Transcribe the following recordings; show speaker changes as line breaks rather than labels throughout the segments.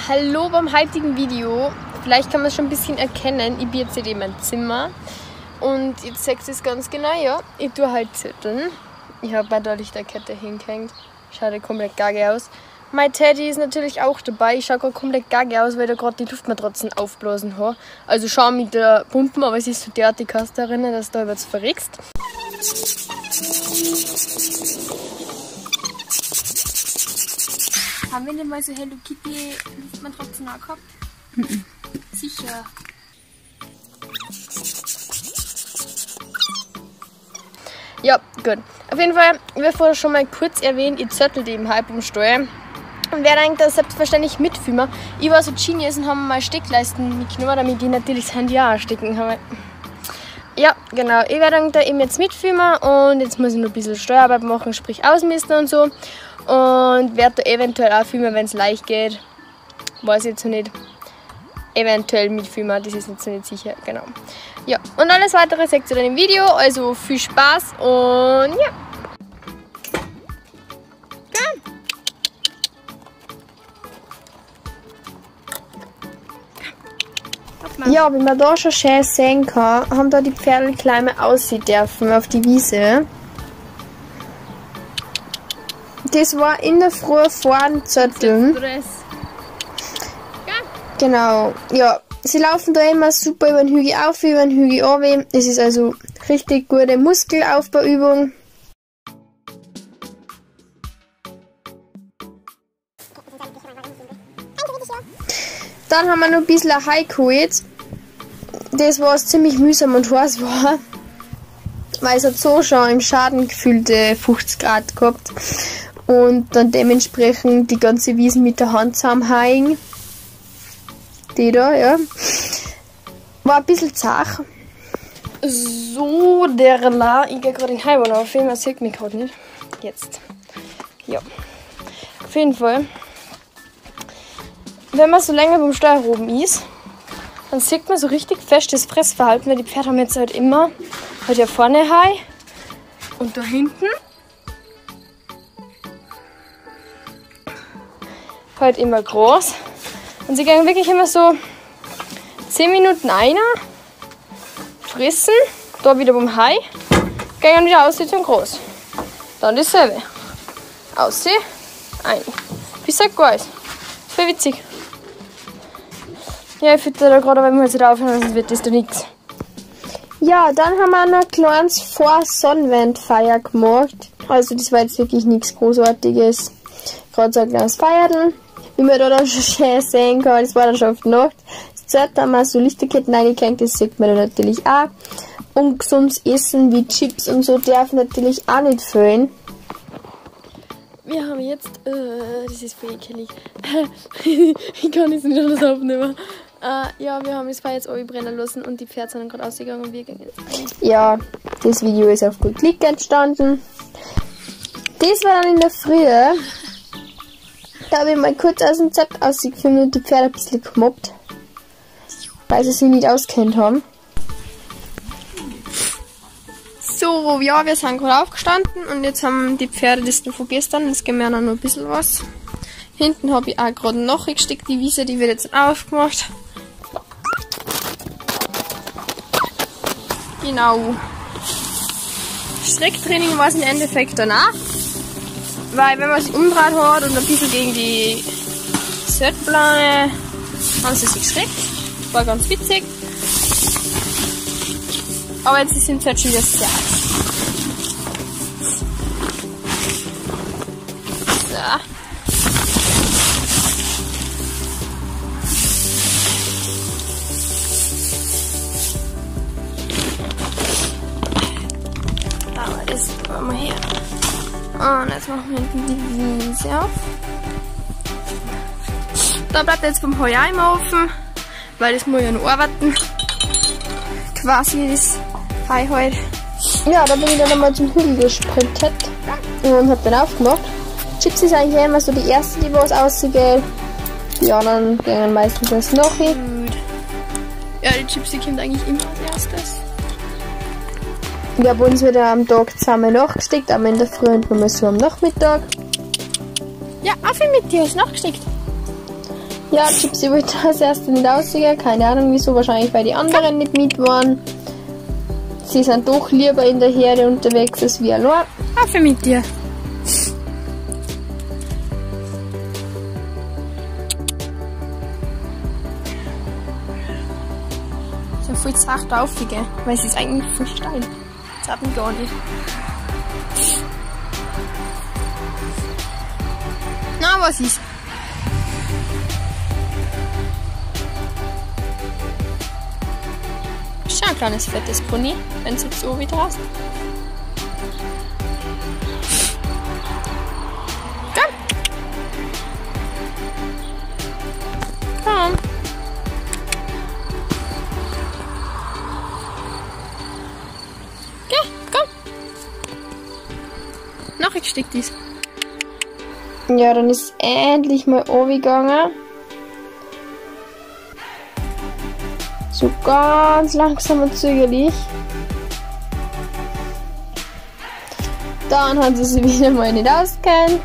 Hallo beim heutigen Video. Vielleicht kann man es schon ein bisschen erkennen. Ich bin jetzt in meinem Zimmer und jetzt seht ihr es ganz genau, ja. Ich tue halt zetteln. Ich habe bei der Lichterkette hingehängt. Schaut ja komplett gage aus. Mein Teddy ist natürlich auch dabei. Ich schaue gerade komplett gage aus, weil da gerade die Luftmatratzen aufblasen habe. Also schau mit der Pumpen, aber es ist so derartig, kannst du erinnern, dass du da jetzt verrückst. Haben wir denn mal so Hello Kitty Luftmatratzen auch gehabt? Mhm. Sicher. Ja, gut. Auf jeden Fall, wie vorher schon mal kurz erwähnt, ich zettel eben halb um Steuer. Und wer denkt, das selbstverständlich mitfilmen. Ich war so Genius und haben mal Steckleisten mitgenommen, damit ich natürlich das Handy auch stecken kann. Ja, genau. Ich werde da eben jetzt mitfilmen und jetzt muss ich noch ein bisschen Steuerarbeit machen, sprich ausmisten und so. Und werde da eventuell auch filmen, wenn es leicht geht. Weiß ich jetzt noch nicht. Eventuell mitfilmen, das ist jetzt noch nicht sicher, genau. Ja, und alles weitere seht ihr dann im Video, also viel Spaß und ja. Ja, wie man da schon schön sehen kann, haben da die Pferde klein mal aussehen dürfen auf die Wiese. Das war in der Früh vor dem Zetteln. Genau, ja. Sie laufen da immer super über den Hügel auf, über den Hügel runter. Das ist also richtig gute Muskelaufbauübung. Dann haben wir noch ein bisschen ein High geholt. Das was ziemlich mühsam und heiß war. Weil es hat so schon im Schaden gefühlte 50 Grad gehabt. Und dann dementsprechend die ganze Wiesen mit der Hand zusammenhängen. Die da, ja. War ein bisschen zart. So, der La. Ich gehe gerade in Highball auf. Man sieht mich gerade nicht. Jetzt. Ja. Auf jeden Fall. Wenn man so länger beim Steuer oben ist, dann sieht man so richtig fest das Fressverhalten, weil die Pferde haben jetzt halt immer halt hier vorne Hai und da hinten halt immer groß. Und sie gehen wirklich immer so 10 Minuten einer, fressen, da wieder beim Hai, gehen wieder aus zum groß. Dann dasselbe. Aussehen, ein. Bis er gut ist. Voll witzig. Ja, ich fütter da gerade, weil wir jetzt nicht aufhören, sonst wird das da nichts. Ja, dann haben wir noch ein kleines Vor-Sonnenwendfeier gemacht. Also das war jetzt wirklich nichts Großartiges. Gerade so ein kleines Feiern. Wie man da dann schon schön sehen kann, das war dann schon auf die Nacht. Das Zelt haben wir so Lichterketten reingehängt, das sieht man dann natürlich auch. Ungesundes Essen wie Chips und so darf natürlich auch nicht fehlen. Wir haben jetzt, das ist voll ekelig. Ich kann es nicht anders aufnehmen. Ja, wir haben das Feuer jetzt brennen lassen und die Pferde sind gerade ausgegangen und wir gehen jetzt rein. Ja, das Video ist auf gut Klick entstanden. Das war dann in der Früh. Da habe ich mal kurz aus dem Zelt ausgefilmt und die Pferde ein bisschen gemobbt. Weil sie sich nicht auskennt haben. So, ja, wir sind gerade aufgestanden und jetzt haben die Pferde das von gestern, jetzt geben wir noch ein bisschen was. Hinten habe ich auch gerade nachgesteckt, die Wiese, die wird jetzt aufgemacht. Genau. Strecktraining war es im Endeffekt danach. Weil wenn man sich umdreht hat und ein bisschen gegen die Setplane, haben sie sich geschreckt. War ganz witzig. Aber jetzt sind sie halt schon wieder sehr heiß. So. Da ist mal her. Und jetzt machen wir hinten die Wiese auf. Da bleibt jetzt vom Heu im Ofen, weil das muss ja noch arbeiten. Quasi das Hai halt. Ja, da bin ich dann nochmal zum Hügel gesprintet und hab den aufgemacht. Chips ist eigentlich immer so die erste, die was rausgeht. Die anderen gehen meistens erst nachher. Ja, die Chips kommt eigentlich immer als erstes. Wir haben uns wieder am Tag zusammen nachgesteckt, aber in der Früh und nochmal so am Nachmittag. Ja, Affe mit dir ist nachgesteckt. Ja, Gypsy wollte als erste nicht rausgehen. Keine Ahnung wieso, wahrscheinlich weil die anderen nicht mit waren. Sie sind doch lieber in der Herde unterwegs als wir allein.
Kaffee mit dir. So voll zart aufgehen, weil es ist eigentlich voll steil. Das hat man gar nicht. Na, was ist? Schon ein kleines fettes Pony, wenn es jetzt so wieder hast. Komm! Komm! Geh, komm! Noch ein Stück dies.
Ja, dann ist endlich mal runtergegangen. So ganz langsam und zögerlich. Dann hat sie sich wieder mal nicht ausgekannt.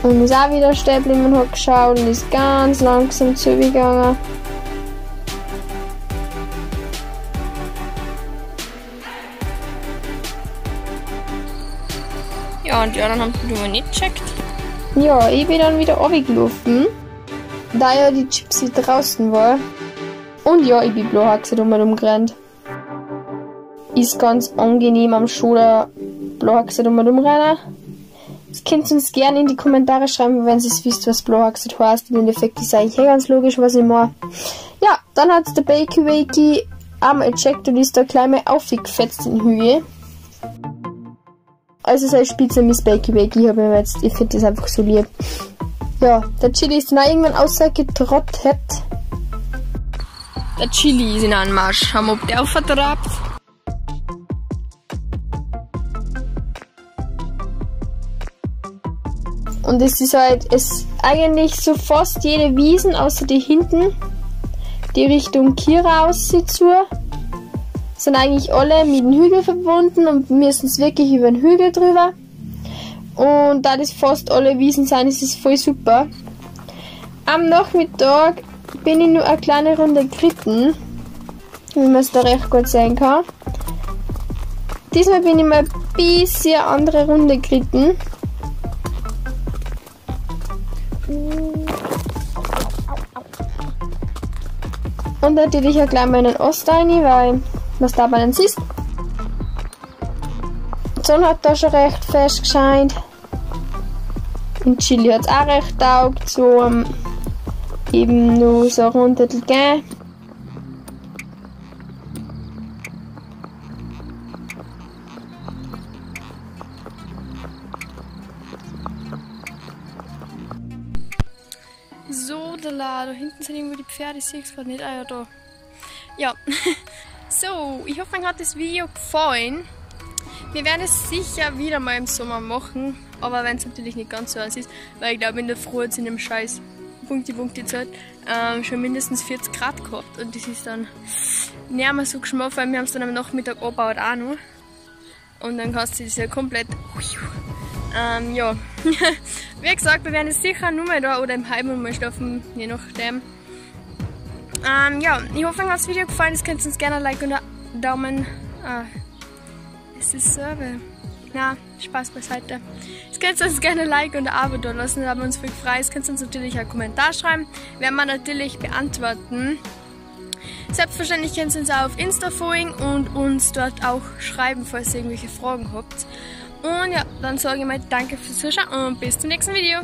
Und ist auch wieder stehen geblieben und hat geschaut und ist ganz langsam zurückgegangen.
Ja, und die anderen haben es mal nicht gecheckt.
Ja, ich bin dann wieder runtergelaufen, da ja die Gypsy draußen war. Und ja, ich bin Blohachse drumherum gerannt. Ist ganz angenehm am Schuler Blohachse drumherum rennen. Das könnt ihr uns gerne in die Kommentare schreiben, wenn ihr wisst, was Blohachse heißt. Im Endeffekt ist eigentlich ganz logisch, was ich mache. Ja, dann hat der Bakey Wakey einmal gecheckt und ist da gleich mal aufgefetzt in Höhe. Also seine Spitze Miss Bakey Wakey habe ich mir jetzt, ich finde das einfach so lieb. Ja, der Chili ist dann auch irgendwann ausgetrottet.
Der Chili ist in Anmarsch. Haben wir ob der aufvertrabt?
Und es ist halt, eigentlich so fast jede Wiesen, außer die hinten, die Richtung Kira aussieht zu, sind eigentlich alle mit dem Hügel verbunden und müssen es wirklich über den Hügel drüber. Und da das fast alle Wiesen sind, ist es voll super. Am Nachmittag bin ich nur eine kleine Runde geritten, wie man es da recht gut sehen kann. Diesmal bin ich mal ein bisschen eine andere Runde geritten. Und natürlich auch gleich mal in den Ost rein, weil was da bei uns ist. Die Sonne hat da schon recht fest gescheint. Und Chili hat es auch recht taugt, so eben nur so runter zu gehen.
So, da hinten sind irgendwo die Pferde, ich sehe es gerade nicht. Ah ja, da. Ja, so, ich hoffe, euch hat das Video gefallen. Wir werden es sicher wieder mal im Sommer machen, aber wenn es natürlich nicht ganz so heiß ist, weil ich glaube, in der Früh sind im Scheiß Punkti-Punkti-Zeit schon mindestens 40 Grad gehabt und das ist dann nicht mehr so geschmack, weil wir haben es dann am Nachmittag angebaut auch noch und dann kannst du das ja komplett ja, wie gesagt, wir werden es sicher nur mal da oder im Heim mal schlafen, je nachdem. Ja, ich hoffe, euch hat das Video gefallen, das könnt ihr uns gerne ein Like und einen Daumen, ist das selber? Na, Spaß beiseite. Jetzt könnt ihr uns gerne ein Like und ein Abo da lassen, da haben wir uns viel gefreut. Jetzt könnt ihr uns natürlich einen Kommentar schreiben, werden wir natürlich beantworten. Selbstverständlich könnt ihr uns auch auf Insta folgen und uns dort auch schreiben, falls ihr irgendwelche Fragen habt. Und ja, dann sage ich mal danke fürs Zuschauen und bis zum nächsten Video.